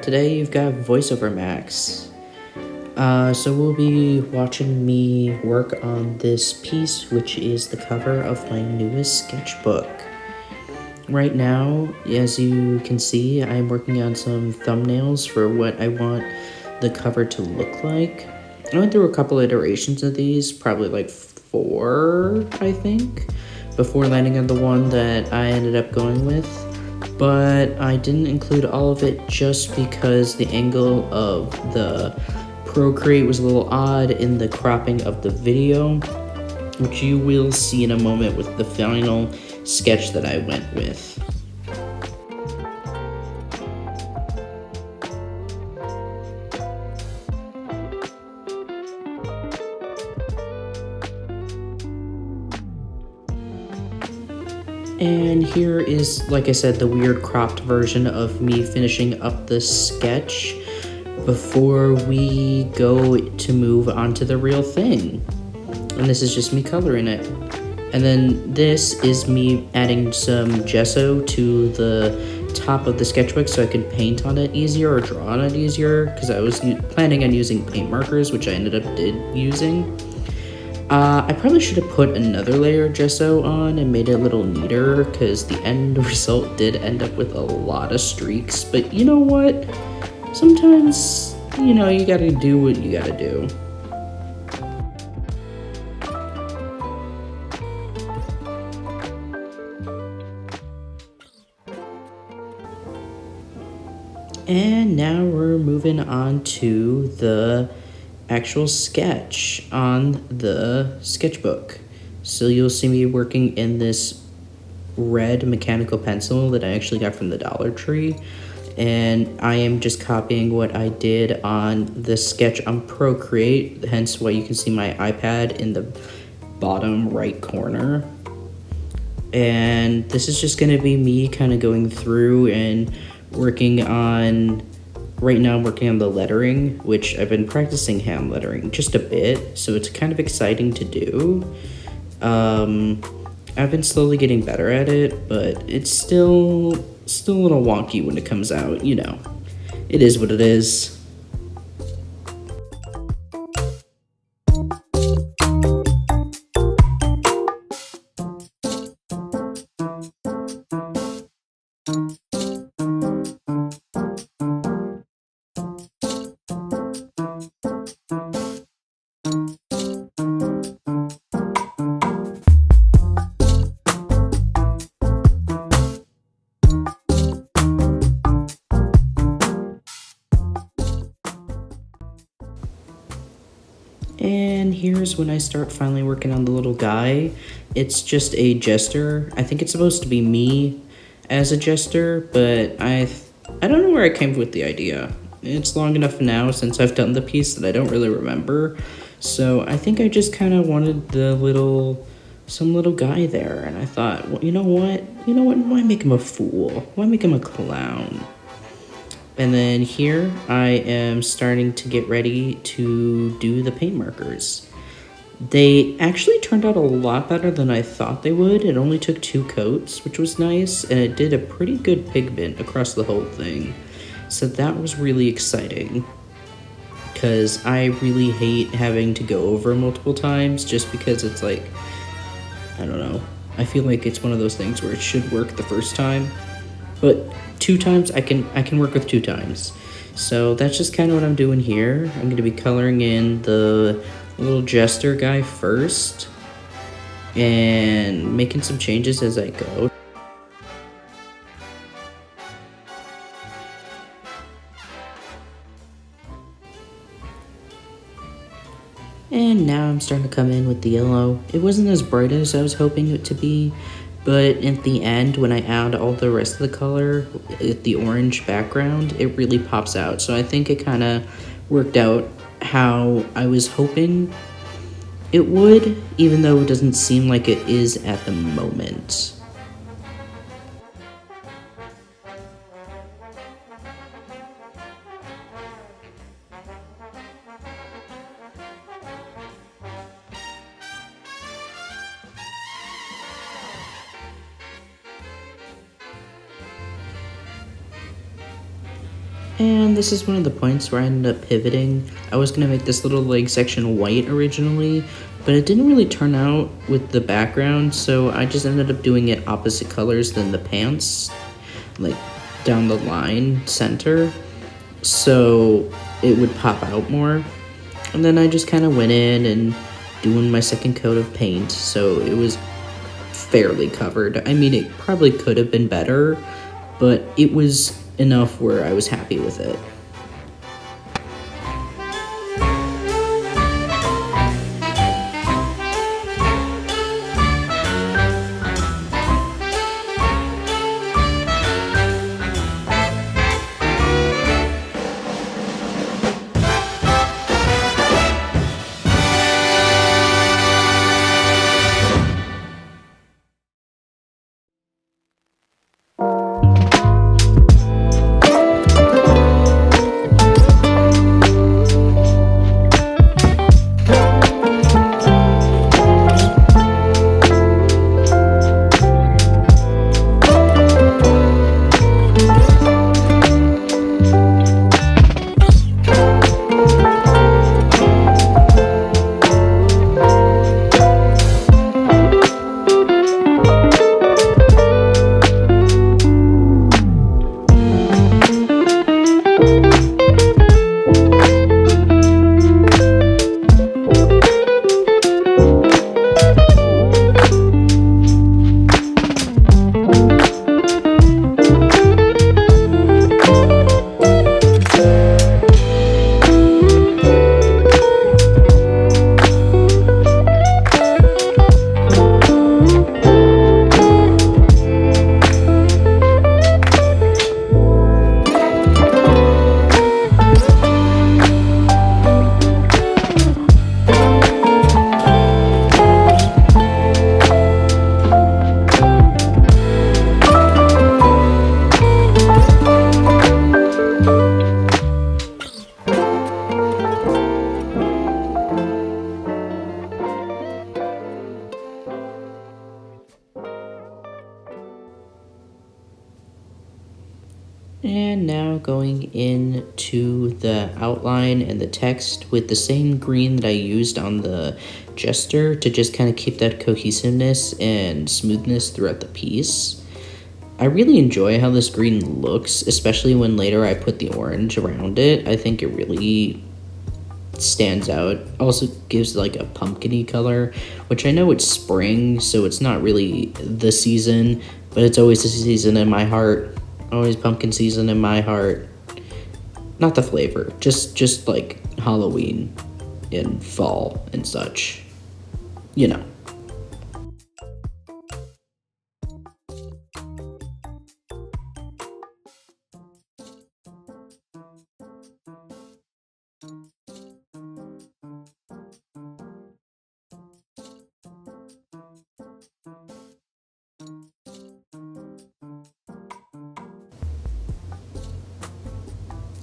Today you've got VoiceOver Max. So we'll be watching me work on this piece, which is the cover of my newest sketchbook. Right now, as you can see, I'm working on some thumbnails for what I want the cover to look like. I went through a couple iterations of these, probably like 4, I think, before landing on the one that I ended up going with. But I didn't include all of it just because the angle of the Procreate was a little odd in the cropping of the video, which you will see in a moment with the final sketch that I went with. And here is, like I said, the weird cropped version of me finishing up the sketch before we go to move on to the real thing. And this is just me coloring it. And then this is me adding some gesso to the top of the sketchbook so I could paint on it easier or draw on it easier, because I was planning on using paint markers, which I ended up using. I probably should have put another layer of gesso on and made it a little neater, because the end result did end up with a lot of streaks. But you know what? Sometimes, you gotta do what you gotta do. And now we're moving on to the actual sketch on the sketchbook. So you'll see me working in this red mechanical pencil that I actually got from the Dollar Tree. And I am just copying what I did on the sketch on Procreate, hence why you can see my iPad in the bottom right corner. And this is just going to be me kind of going through and working on, right now I'm working on the lettering, which I've been practicing hand lettering just a bit, so it's kind of exciting to do. I've been slowly getting better at it, but it's still a little wonky when it comes out, It is what it is. And here's when I start finally working on the little guy. It's just a jester. I think it's supposed to be me as a jester, but I don't know where I came with the idea. It's long enough now since I've done the piece that I don't really remember. So I think I just kind of wanted some little guy there, and I thought, well, you know what? Why make him a fool? Why make him a clown? And then here I am starting to get ready to do the paint markers. They actually turned out a lot better than I thought they would. It only took 2 coats, which was nice, and it did a pretty good pigment across the whole thing. So that was really exciting, because I really hate having to go over multiple times just because it's like, I don't know. I feel like it's one of those things where it should work the first time, but 2 times I can work with 2 times. So that's just kind of what I'm doing here. I'm going to be coloring in the little jester guy first and making some changes as I go. And now I'm starting to come in with the yellow. It wasn't as bright as I was hoping it to be, but at the end, when I add all the rest of the color, the orange background, it really pops out. So I think it kind of worked out how I was hoping it would, even though it doesn't seem like it is at the moment. And this is one of the points where I ended up pivoting. I was going to make this little leg section white originally, but it didn't really turn out with the background, so I just ended up doing it opposite colors than the pants, like down the line center, so it would pop out more. And then I just kind of went in and doing my second coat of paint, so it was fairly covered. I mean, it probably could have been better, but it was enough where I was happy with it. And now going into the outline and the text with the same green that I used on the gesture to just kind of keep that cohesiveness and smoothness throughout the piece. I really enjoy how this green looks, especially when later I put the orange around it. I think it really stands out. Also gives like a pumpkin-y color, which I know it's spring, so it's not really the season, but it's always the season in my heart. Always pumpkin season in my heart. Not the flavor, just like Halloween and fall and such. You know.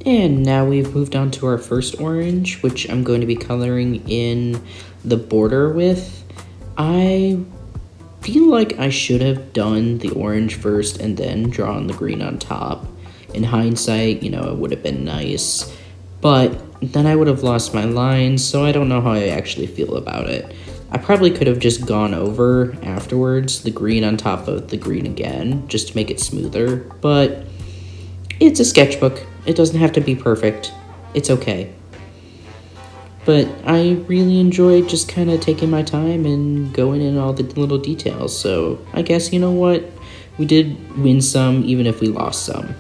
And now we've moved on to our first orange, which I'm going to be coloring in the border with. I feel like I should have done the orange first and then drawn the green on top. In hindsight, you know, it would have been nice, but then I would have lost my lines, so I don't know how I actually feel about it. I probably could have just gone over afterwards, the green on top of the green again, just to make it smoother, but it's a sketchbook. It doesn't have to be perfect. It's okay. But I really enjoyed just kind of taking my time and going in all the little details. So I guess, you know what? We did win some, even if we lost some.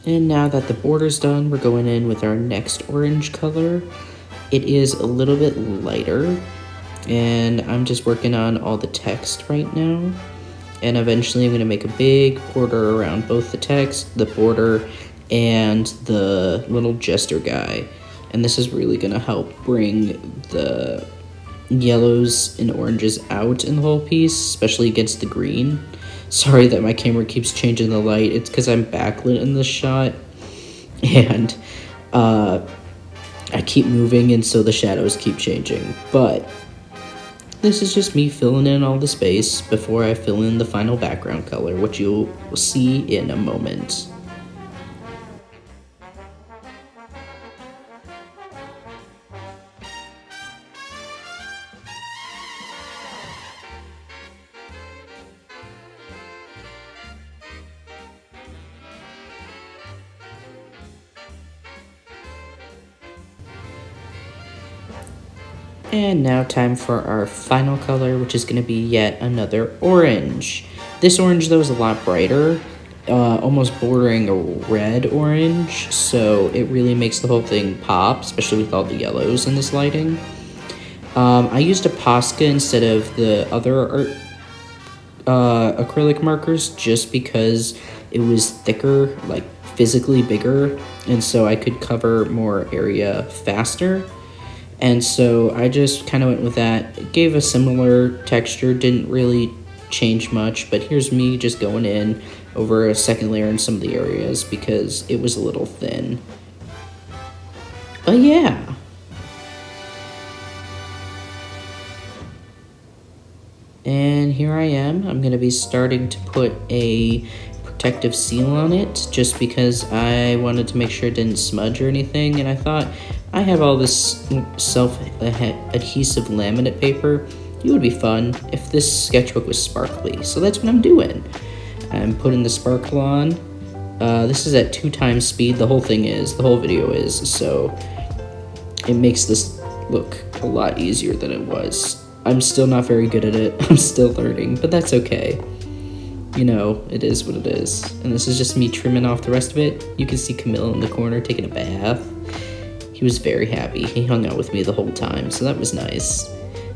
And now that the border's done, we're going in with our next orange color. It is a little bit lighter, and I'm just working on all the text right now. And eventually I'm going to make a big border around both the text, the border, and the little jester guy. And this is really going to help bring the yellows and oranges out in the whole piece, especially against the green. Sorry that my camera keeps changing the light. It's because I'm backlit in this shot, and I keep moving, and so the shadows keep changing. But this is just me filling in all the space before I fill in the final background color, which you'll see in a moment. And now time for our final color, which is going to be yet another orange. This orange, though, is a lot brighter, almost bordering a red orange, so it really makes the whole thing pop, especially with all the yellows in this lighting. I used a Posca instead of the other acrylic markers just because it was thicker, like physically bigger, and so I could cover more area faster. And so I just kind of went with that. It gave a similar texture, didn't really change much, but here's me just going in over a second layer in some of the areas because it was a little thin. But yeah. And here I am. I'm going to be starting to put a protective seal on it just because I wanted to make sure it didn't smudge or anything, and I thought I have all this self-adhesive laminate paper. It would be fun if this sketchbook was sparkly, so that's what I'm doing. I'm putting the sparkle on. This is at 2 times speed, the whole video is, so it makes this look a lot easier than it was. I'm still not very good at it, I'm still learning, but that's okay. You know, it is what it is. And this is just me trimming off the rest of it. You can see Camille in the corner taking a bath. He was very happy. He hung out with me the whole time, so that was nice.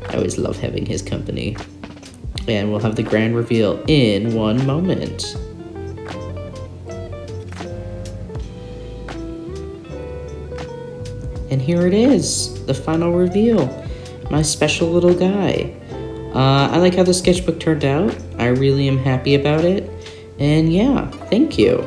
I always love having his company. And we'll have the grand reveal in one moment. And here it is, the final reveal. My special little guy. I like how the sketchbook turned out. I really am happy about it. And yeah, thank you.